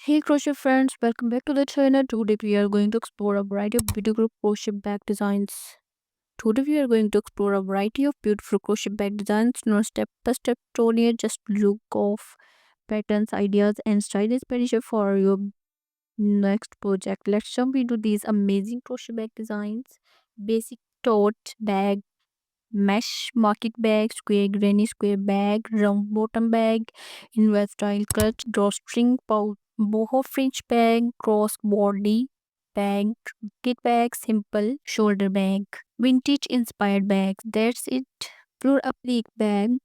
Hey crochet friends, welcome back to the channel. Today we are going to explore a variety of beautiful crochet bag designs. Today we are going to explore a variety of beautiful crochet bag designs. No step-by-step tutorial, just look of patterns, ideas, and style inspiration for your next project. Let's jump into these amazing crochet bag designs. Basic tote bag, mesh market bag, square granny square bag, round bottom bag, invert style clutch, drawstring pouch, boho fringe bag, crossbody bag, kit bag, simple shoulder bag, vintage inspired bag. That's it. Pure applique bag.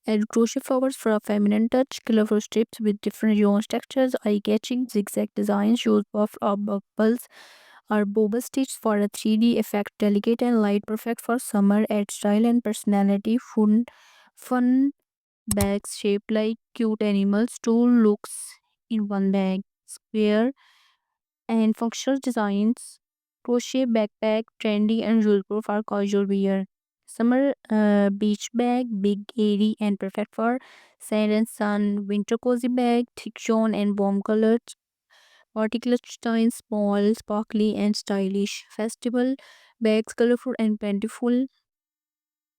Add crochet flowers for a feminine touch, colorful strips with different yarn textures, eye-catching zigzag designs, shows puff or bubbles are boba stitched for a 3D effect, delicate and light, perfect for summer, add style and personality, fun bags shaped like cute animals, two looks in one bag, square and functional designs, crochet backpack, trendy and useful for casual wear. Summer beach bag, big, airy, and perfect for sand and sun. Winter cozy bag, thick yarn and warm colors. Particular design, small, sparkly, and stylish. Festival bags, colorful and plentiful.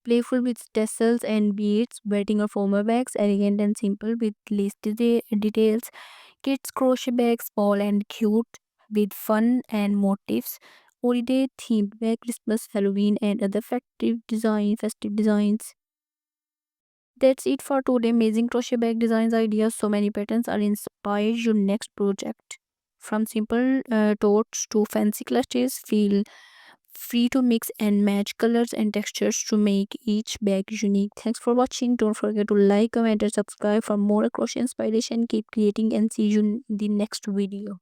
Playful with tassels and beads. Wedding or formal bags, elegant and simple with lace details. Kids crochet bags, small and cute with fun and motifs. Holiday themed bag, Christmas, Halloween, and other festive designs. That's it for today. Amazing crochet bag designs ideas. So many patterns are inspire your next project. From simple totes to fancy clutches, feel free to mix and match colors and textures to make each bag unique. Thanks for watching. Don't forget to like, comment, and subscribe for more crochet inspiration. Keep creating and see you in the next video.